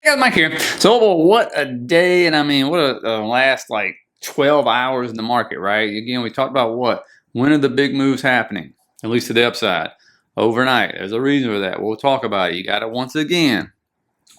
Yeah, Mike here. So, well, what a day, and I mean, what a last like 12 hours in the market, right? Again, we talked about when are the big moves happening, at least to the upside, overnight. There's a reason for that. We'll talk about it. You got it once again.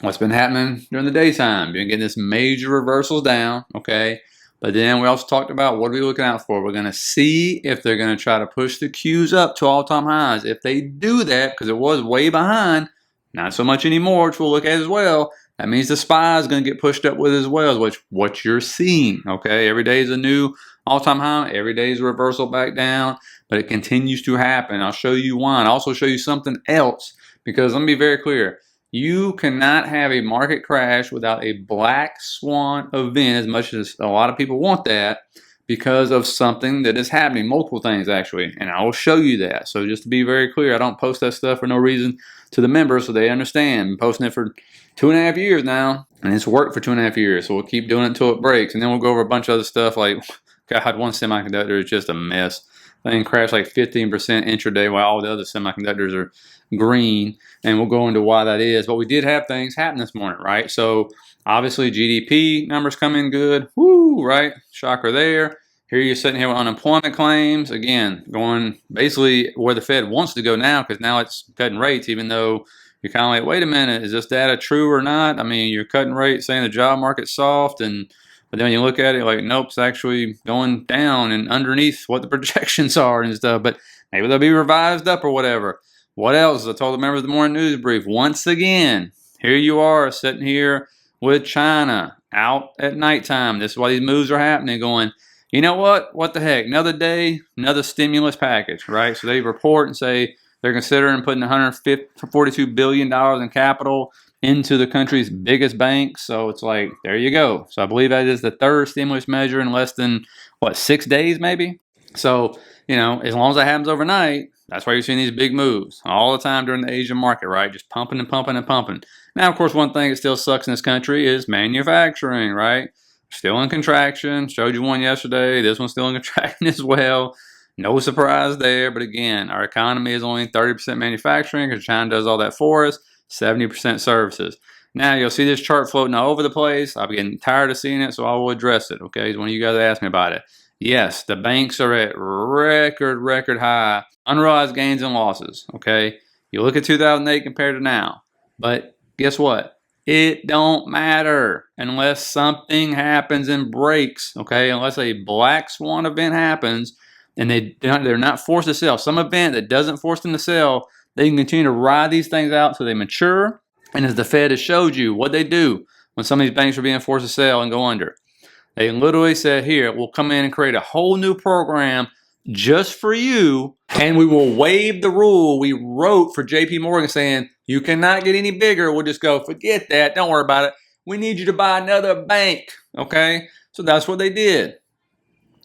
What's been happening during the daytime? You're getting this major reversals down, okay? But then we also talked about what are we looking out for? We're going to see if they're going to try to push the Qs up to all-time highs. If they do that, because it was way behind, not so much anymore, which we'll look at as well. That means the SPY is going to get pushed up with as well, which what you're seeing, okay? Every day is a new all-time high. Every day is a reversal back down, but it continues to happen. I'll show you why. I'll also show you something else, because let me be very clear. You cannot have a market crash without a black swan event, as much as a lot of people want that, because of something that is happening. Multiple things, actually, and I will show you that. So just to be very clear, I don't post that stuff for no reason to the members, so they understand. I'm posting it for 2.5 years now, and it's worked for 2.5 years, so we'll keep doing it until it breaks, and then we'll go over a bunch of other stuff like, God, one semiconductor is just a mess. Thing crashed like 15% intraday while all the other semiconductors are green, and we'll go into why that is. But we did have things happen this morning, right? So obviously GDP numbers come in good. Woo, right? Shocker there. Here you're sitting here with unemployment claims. Again, going basically where the Fed wants to go now, because now it's cutting rates, even though you're kind of like, wait a minute, is this data true or not? I mean, you're cutting rates saying the job market's soft, but then when you look at it, like, nope, it's actually going down and underneath what the projections are and stuff. But maybe they'll be revised up or whatever. What else? I told the members of the morning news brief. Once again, here you are sitting here with China out at nighttime. This is why these moves are happening, going, you know what? What the heck? Another day, another stimulus package, right? So they report and say they're considering putting $142 billion in capital into the country's biggest bank. So it's like, there you go. So I believe that is the third stimulus measure in less than, 6 days maybe? So, as long as that happens overnight, that's why you're seeing these big moves all the time during the Asian market, right? Just pumping and pumping and pumping. Now, of course, one thing that still sucks in this country is manufacturing, right? Still in contraction. Showed you one yesterday. This one's still in contraction as well. No surprise there. But again, our economy is only 30% manufacturing because China does all that for us. 70% services. Now you'll see this chart floating all over the place. I'm getting tired of seeing it, so I will address it. Okay, one of you guys asked me about it. Yes, the banks are at record high unrealized gains and losses. Okay, you look at 2008 compared to now, but guess what? It don't matter unless something happens and breaks. Okay, unless a black swan event happens and they're not forced to sell. Some event that doesn't force them to sell. They can continue to ride these things out so they mature. And as the Fed has showed you, what they do when some of these banks are being forced to sell and go under. They literally said, here, we'll come in and create a whole new program just for you, and we will waive the rule we wrote for JP Morgan saying, you cannot get any bigger. We'll just go, forget that. Don't worry about it. We need you to buy another bank. Okay? So that's what they did.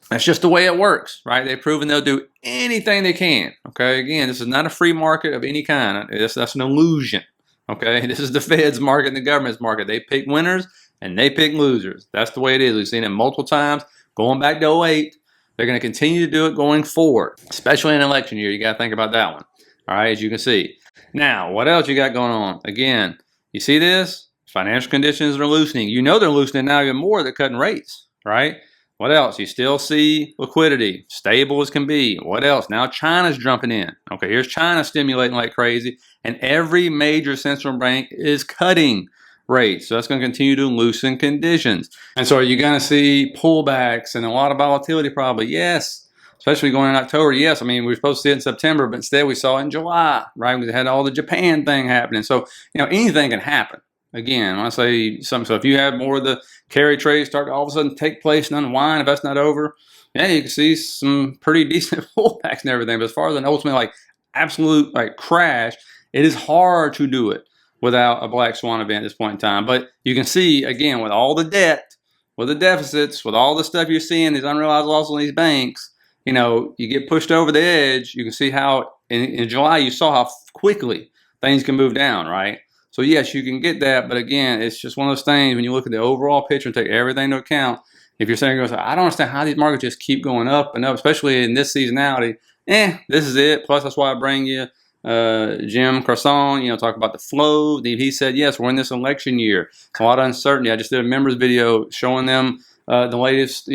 That's just the way it works, right? They've proven they'll do anything they can, okay? Again, this is not a free market of any kind. That's an illusion, okay? This is the Fed's market and the government's market. They pick winners and they pick losers. That's the way it is. We've seen it multiple times. Going back to 08, they're going to continue to do it going forward, especially in an election year. You got to think about that one, all right, as you can see. Now, what else you got going on? Again, you see this? Financial conditions are loosening. You know they're loosening now even more. They're cutting rates, right? What else? You still see liquidity, stable as can be. What else? Now China's jumping in. Okay, here's China stimulating like crazy, and every major central bank is cutting rates. So that's going to continue to loosen conditions. And so are you going to see pullbacks and a lot of volatility probably? Yes, especially going in October. Yes, I mean, we were supposed to see it in September, but instead we saw it in July, right? We had all the Japan thing happening. So, anything can happen. Again, when I say something, so if you have more of the carry trades start to all of a sudden take place and unwind, if that's not over, yeah, you can see some pretty decent pullbacks and everything. But as far as an ultimate absolute crash, it is hard to do it without a black swan event at this point in time. But you can see, again, with all the debt, with the deficits, with all the stuff you're seeing, these unrealized losses in these banks, you get pushed over the edge. You can see how in July you saw how quickly things can move down, right? So yes, you can get that, but again, it's just one of those things when you look at the overall picture and take everything into account. If you're saying, I don't understand how these markets just keep going up and up, especially in this seasonality. This is it. Plus, that's why I bring you Jim Carson, talk about the flow. He said, yes, we're in this election year. It's a lot of uncertainty. I just did a members video showing them the latest,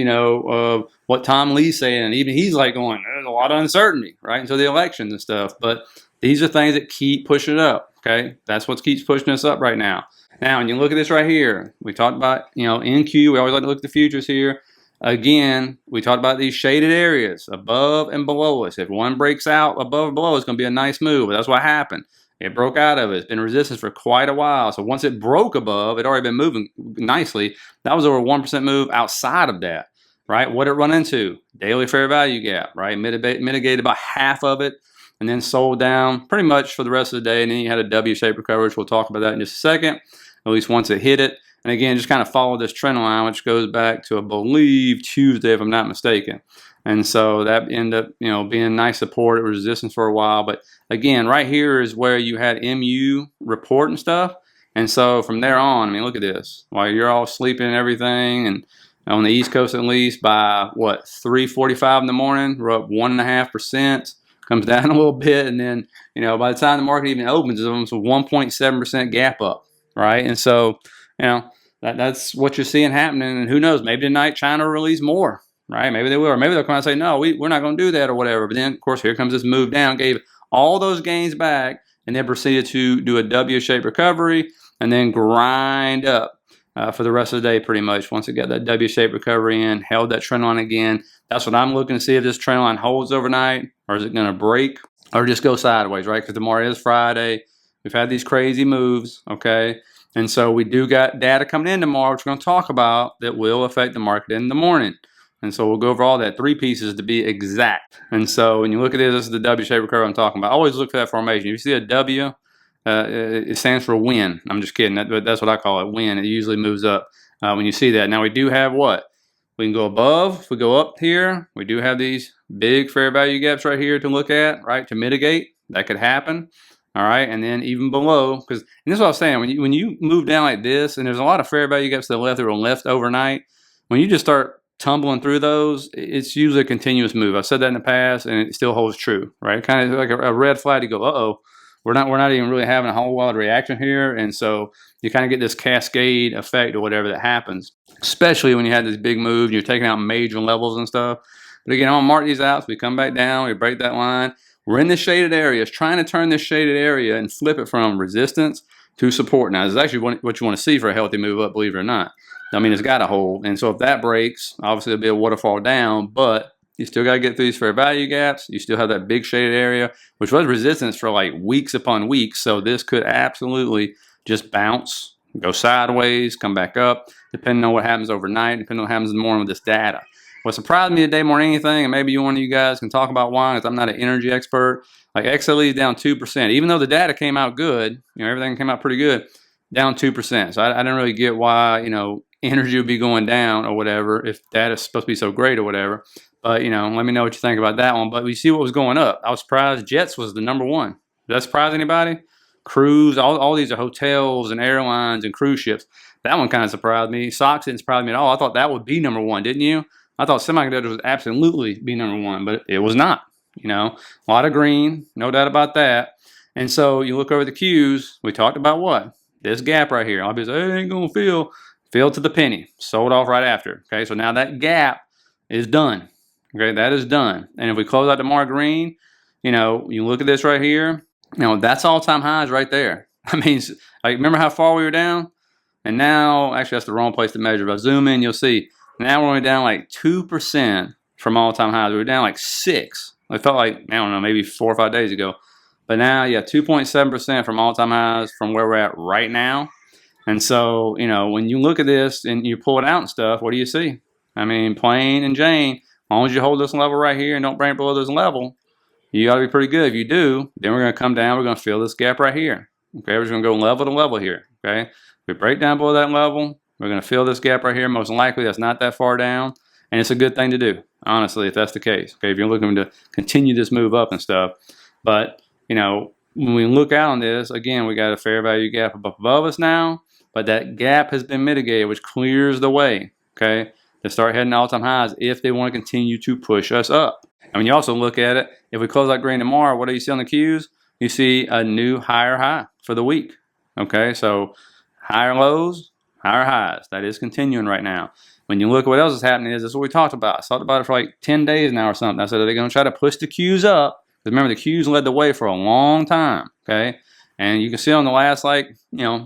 what Tom Lee's saying. And even he's like going, there's a lot of uncertainty, right, until the elections and stuff. But these are things that keep pushing it up, okay? That's what keeps pushing us up right now. Now, when you look at this right here, we talked about, NQ. We always like to look at the futures here. Again, we talked about these shaded areas above and below us. If one breaks out above or below, it's going to be a nice move. But that's what happened. It broke out of it. It's been resistance for quite a while. So once it broke above, it already been moving nicely. That was over a 1% move outside of that, right? What did it run into? Daily fair value gap, right? Mitigated about half of it and then sold down pretty much for the rest of the day. And then you had a W-shaped recovery, which we'll talk about that in just a second, at least once it hit it. And again, just kind of follow this trend line, which goes back to, I believe, Tuesday, if I'm not mistaken. And so that ended up, being nice support at resistance for a while. But again, right here is where you had MU report and stuff. And so from there on, I mean, look at this. While you're all sleeping and everything, and on the East Coast at least, by what, 3:45 in the morning, we're up 1.5%. Comes down a little bit, and then, by the time the market even opens, it's almost a 1.7% gap up, right? And so, that's what you're seeing happening. And who knows, maybe tonight China will release more, right? Maybe they will. Or maybe they'll come out and say, no, we're not going to do that or whatever. But then, of course, here comes this move down, gave all those gains back, and then proceeded to do a W-shaped recovery and then grind up for the rest of the day pretty much. Once it got that W-shaped recovery in, held that trend line again. That's what I'm looking to see, if this trend line holds overnight, or is it going to break or just go sideways, right? Because tomorrow is Friday. We've had these crazy moves, okay? And so we do got data coming in tomorrow, which we're going to talk about, that will affect the market in the morning. And so we'll go over all that, 3 pieces to be exact. And so when you look at this is the W-shaped recovery I'm talking about. Always look for that formation. If you see a W, it stands for win. I'm just kidding. That's what I call it, win. It usually moves up when you see that. Now we do have what? We can go above. If we go up here, we do have these big fair value gaps right here to look at, right, to mitigate. That could happen. All right, and then even below, and this is what I was saying, when you move down like this, and there's a lot of fair value gaps to the left that were left overnight, when you just start tumbling through those, it's usually a continuous move. I've said that in the past, and it still holds true, right? Kind of like a red flag to go, uh-oh, we're not even really having a whole lot of reaction here, and so you kind of get this cascade effect or whatever that happens, especially when you have this big move, and you're taking out major levels and stuff. But again, I'm going to mark these out, so we come back down, we break that line. We're in this shaded area. It's trying to turn this shaded area and flip it from resistance to support. Now, this is actually what you want to see for a healthy move up, believe it or not. I mean, it's got a hold. And so if that breaks, obviously it'll be a waterfall down, but you still got to get through these fair value gaps. You still have that big shaded area, which was resistance for like weeks upon weeks. So this could absolutely just bounce, go sideways, come back up, depending on what happens overnight, depending on what happens in the morning with this data. What surprised me today more than anything, and maybe one of you guys can talk about why, because I'm not an energy expert, like XLE is down 2%. Even though the data came out good, everything came out pretty good, down 2%. So I didn't really get why, energy would be going down or whatever if data is supposed to be so great or whatever. But, let me know what you think about that one. But we see what was going up. I was surprised Jets was the number one. Does that surprise anybody? Cruise, all these are hotels and airlines and cruise ships. That one kind of surprised me. Stocks didn't surprise me at all. I thought that would be number one, didn't you? I thought Semiconductor would absolutely be number one, but it was not. A lot of green, no doubt about that. And so you look over the Qs, we talked about what? This gap right here. I'll be saying, it ain't going to fill to the penny. Sold off right after. Okay, so now that gap is done. Okay, that is done. And if we close out tomorrow green, you look at this right here, that's all-time highs right there. I mean, like, remember how far we were down? And now, actually, that's the wrong place to measure. If I zoom in, you'll see. Now we're only down like 2% from all-time highs. We were down like 6. It felt like, I don't know, maybe 4 or 5 days ago. But now, 2.7% from all-time highs from where we're at right now. And so, when you look at this and you pull it out and stuff, what do you see? I mean, plain and Jane, as long as you hold this level right here and don't bring it below this level, you got to be pretty good. If you do, then we're going to come down. We're going to fill this gap right here. Okay, we're just going to go level to level here. Okay, if we break down below that level, we're going to fill this gap right here. Most likely, that's not that far down. And it's a good thing to do, honestly, if that's the case. Okay, if you're looking to continue this move up and stuff. But, when we look out on this, again, we got a fair value gap above us now. But that gap has been mitigated, which clears the way, okay, to start heading to all-time highs if they want to continue to push us up. And when you also look at it, if we close out green tomorrow, what do you see on the Qs? you see a new higher high for the week. Okay, so higher lows, higher highs. That is continuing right now. When you look at what else is happening, this is what we talked about. I talked about it for like 10 days now or something. I said, are they going to try to push the Qs up? Because remember, the Qs led the way for a long time. Okay, and you can see on the last 3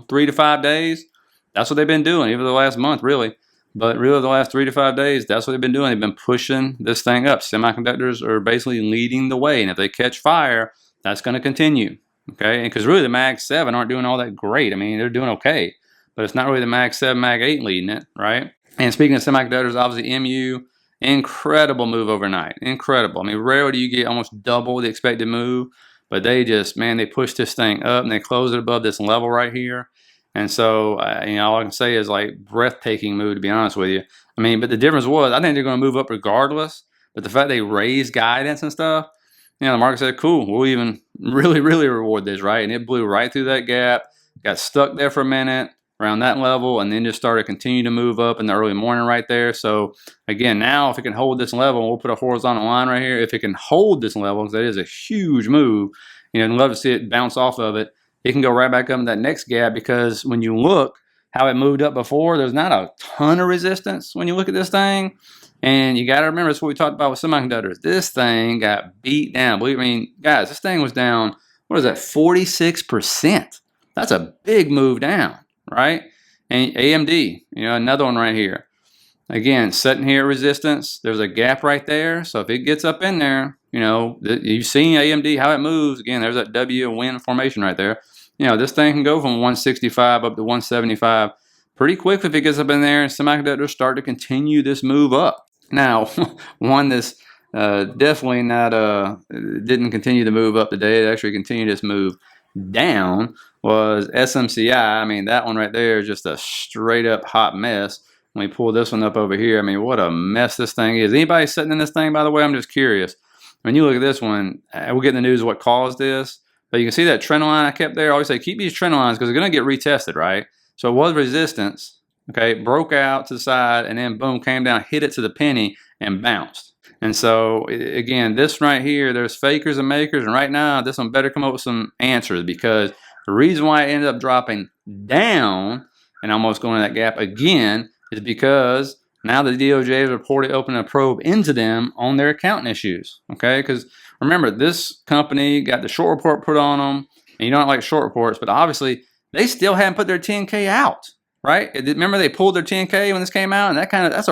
to 5 days, that's what they've been doing, even the last month really. But really the last 3 to 5 days, that's what they've been doing. They've been pushing this thing up. Semiconductors are basically leading the way. And if they catch fire, that's going to continue. Okay, because really the Mag 7 aren't doing all that great. I mean, they're doing okay. But it's not really the Mag 7, Mag 8 leading it, right? And speaking of semiconductors, obviously MU, incredible move overnight. Incredible. I mean, rarely do you get almost double the expected move. But they just, man, they pushed this thing up and they closed it above this level right here. And so, all I can say is like breathtaking move, to be honest with you. I mean, but the difference was, I think they're going to move up regardless. But the fact they raised guidance and stuff, the market said, cool, we'll even really, really reward this, right? And it blew right through that gap, got stuck there for a minute around that level, and then just started continuing to move up in the early morning right there. So again, now if it can hold this level, we'll put a horizontal line right here. If it can hold this level, because that is a huge move, I'd love to see it bounce off of it. It can go right back up in that next gap, because when you look how it moved up before, there's not a ton of resistance when you look at this thing. And you got to remember, that's what we talked about with semiconductors. This thing got beat down. Believe me, guys, this thing was down, what is that, 46%. That's a big move down, right? And AMD, another one right here. Again, sitting here at resistance. There's a gap right there. So if it gets up in there, you've seen AMD, how it moves. Again, there's that W win formation right there. This thing can go from 165 up to 175 pretty quickly if it gets up in there, and semiconductors start to continue this move up. Now, one that's definitely not didn't continue to move up today. It actually continued this move down was SMCI. I mean, that one right there is just a straight up hot mess. Let me pull this one up over here. I mean, what a mess this thing is. Anybody sitting in this thing, by the way? I'm just curious. When you look at this one, we'll get in the news what caused this. But you can see that trend line I kept there. I always say keep these trend lines because they're going to get retested, right? So it was resistance, okay, broke out to the side, and then boom, came down, hit it to the penny, and bounced. And so, again, this right here, there's fakers and makers, and right now, this one better come up with some answers, because the reason why it ended up dropping down and almost going to that gap again is because now the DOJ has reported opening a probe into them on their accounting issues, okay? Because remember, this company got the short report put on them, and you don't like short reports, but obviously they still haven't put their 10K out, right? Remember they pulled their 10K when this came out, and that's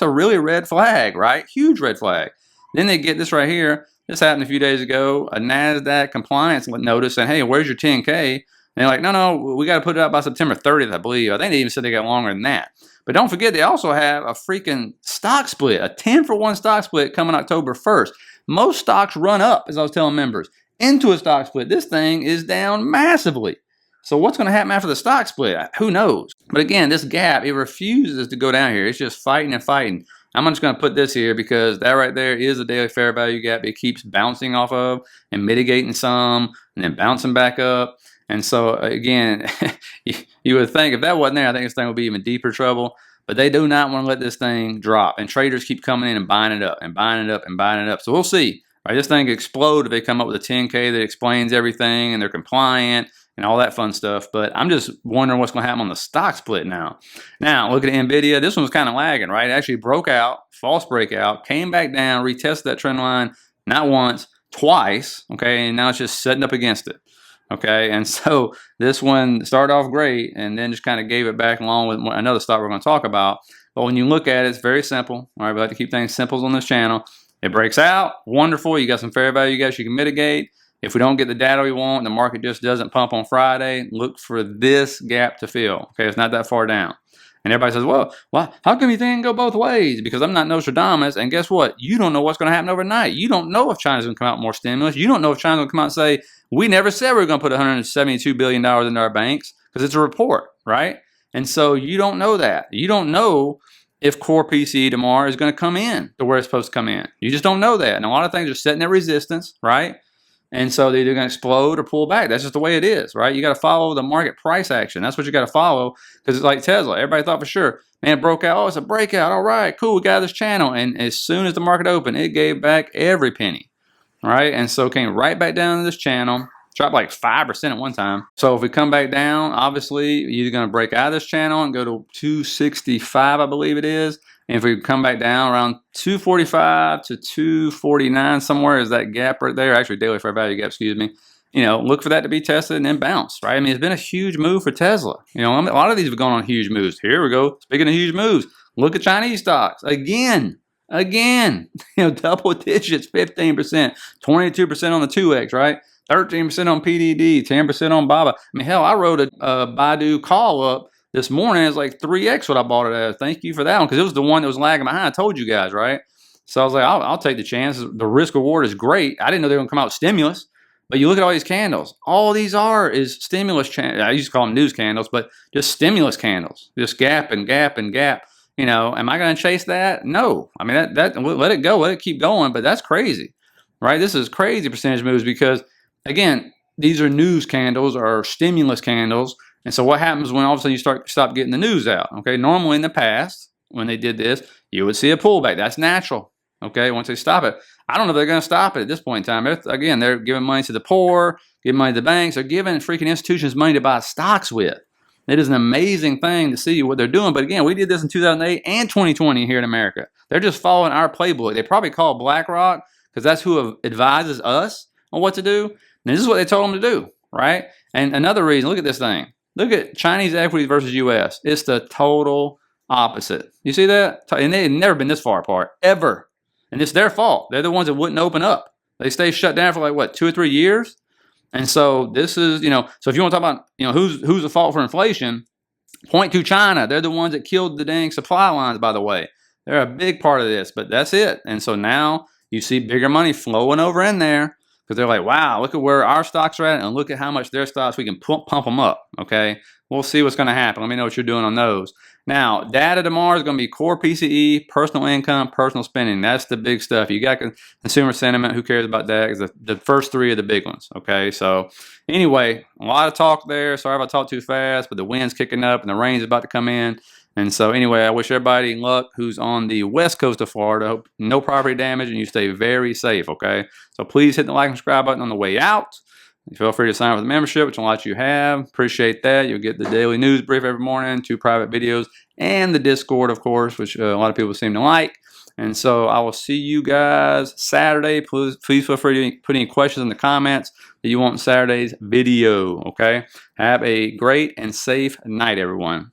a really red flag, right? Huge red flag. Then they get this right here. This happened a few days ago. A NASDAQ compliance notice saying, hey, where's your 10K? And they're like, no, we got to put it out by September 30th, I believe. I think they even said they got longer than that. But don't forget, they also have a freaking stock split, a 10-for-1 stock split coming October 1st. Most stocks run up, as I was telling members, into a stock split. This thing is down massively. So what's going to happen after the stock split? Who knows? But again, this gap, it refuses to go down here. It's just fighting and fighting. I'm just going to put this here because that right there is a daily fair value gap. It keeps bouncing off of and mitigating some and then bouncing back up. And so, again, you would think if that wasn't there, I think this thing would be even deeper trouble. But they do not want to let this thing drop. And traders keep coming in and buying it up and buying it up and buying it up. So we'll see. Right, this thing could explode if they come up with a 10K that explains everything and they're compliant and all that fun stuff. But I'm just wondering what's going to happen on the stock split now. Now, look at Nvidia. This one was kind of lagging, right? It actually broke out, false breakout, came back down, retested that trend line not once, twice, okay? And now it's just setting up against it. Okay, and so this one started off great and then just kind of gave it back along with another stock we're going to talk about. But when you look at it, it's very simple. All right, we like to keep things simple on this channel. It breaks out, wonderful. You got some fair value guys you can mitigate. If we don't get the data we want, the market just doesn't pump on Friday, look for this gap to fill. Okay, it's not that far down. And everybody says, well, how come you think it can go both ways? Because I'm not Nostradamus, and guess what? You don't know what's going to happen overnight. You don't know if China's going to come out with more stimulus. You don't know if China's going to come out and say, we never said we were going to put $172 billion into our banks, because it's a report, right? And so you don't know that. You don't know if core PCE tomorrow is going to come in to where it's supposed to come in. You just don't know that. And a lot of things are setting at resistance, right? And so they're either going to explode or pull back. That's just the way it is, right? You got to follow the market price action. That's what you got to follow, because it's like Tesla. Everybody thought for sure, man, it broke out. Oh, it's a breakout. All right, cool. We got this channel. And as soon as the market opened, it gave back every penny, all right? And so it came right back down to this channel. Dropped like 5% at one time. So if we come back down, obviously you're either going to break out of this channel and go to 265, I believe it is. And if we come back down around 245 to 249, somewhere is that gap right there. Actually, daily fair value gap, excuse me. You know, look for that to be tested and then bounce, right? I mean, it's been a huge move for Tesla. You know, a lot of these have gone on huge moves. Here we go. Speaking of huge moves, look at Chinese stocks again. You know, double digits, 15%, 22% on the 2X, right? 13% on PDD, 10% on BABA. I mean, hell, I wrote a Baidu call up this morning. It's like 3X what I bought it as. Thank you for that one, because it was the one that was lagging behind. I told you guys, right? So I was like, I'll take the chance. The risk reward is great. I didn't know they were going to come out with stimulus. But you look at all these candles. All these are is stimulus. I used to call them news candles, but just stimulus candles. Just gap and gap and gap. You know, am I going to chase that? No. I mean, that let it go. Let it keep going. But that's crazy, right? This is crazy percentage moves because, again, these are news candles or stimulus candles. And so what happens when all of a sudden you stop getting the news out? Okay, normally in the past, when they did this, you would see a pullback. That's natural. Okay, once they stop it. I don't know if they're going to stop it at this point in time. Again, they're giving money to the poor, giving money to the banks. They're giving freaking institutions money to buy stocks with. It is an amazing thing to see what they're doing. But again, we did this in 2008 and 2020 here in America. They're just following our playbook. They probably call BlackRock because that's who advises us on what to do. And this is what they told them to do, right? And another reason, look at this thing. Look at Chinese equities versus U.S. It's the total opposite. You see that? And they've never been this far apart, ever. And it's their fault. They're the ones that wouldn't open up. They stay shut down for like, what, 2 or 3 years? And so this is, you know, so if you want to talk about, you know, who's the fault for inflation, point to China. They're the ones that killed the dang supply lines, by the way. They're a big part of this, but that's it. And so now you see bigger money flowing over in there because they're like, wow, look at where our stocks are at and look at how much their stocks, we can pump them up, okay? We'll see what's going to happen. Let me know what you're doing on those. Now, data tomorrow is going to be core PCE, personal income, personal spending. That's the big stuff. You got consumer sentiment. Who cares about that? Because the first 3 are the big ones. Okay, so anyway, a lot of talk there. Sorry if I talk too fast, but the wind's kicking up and the rain's about to come in. And so anyway, I wish everybody luck who's on the west coast of Florida. Hope no property damage and you stay very safe, okay? So please hit the like and subscribe button on the way out. Feel free to sign up for the membership, which will let you have. Appreciate that. You'll get the daily news brief every morning, 2 private videos, and the Discord, of course, which a lot of people seem to like. And so I will see you guys Saturday. Please feel free to put any questions in the comments that you want in Saturday's video, okay? Have a great and safe night, everyone.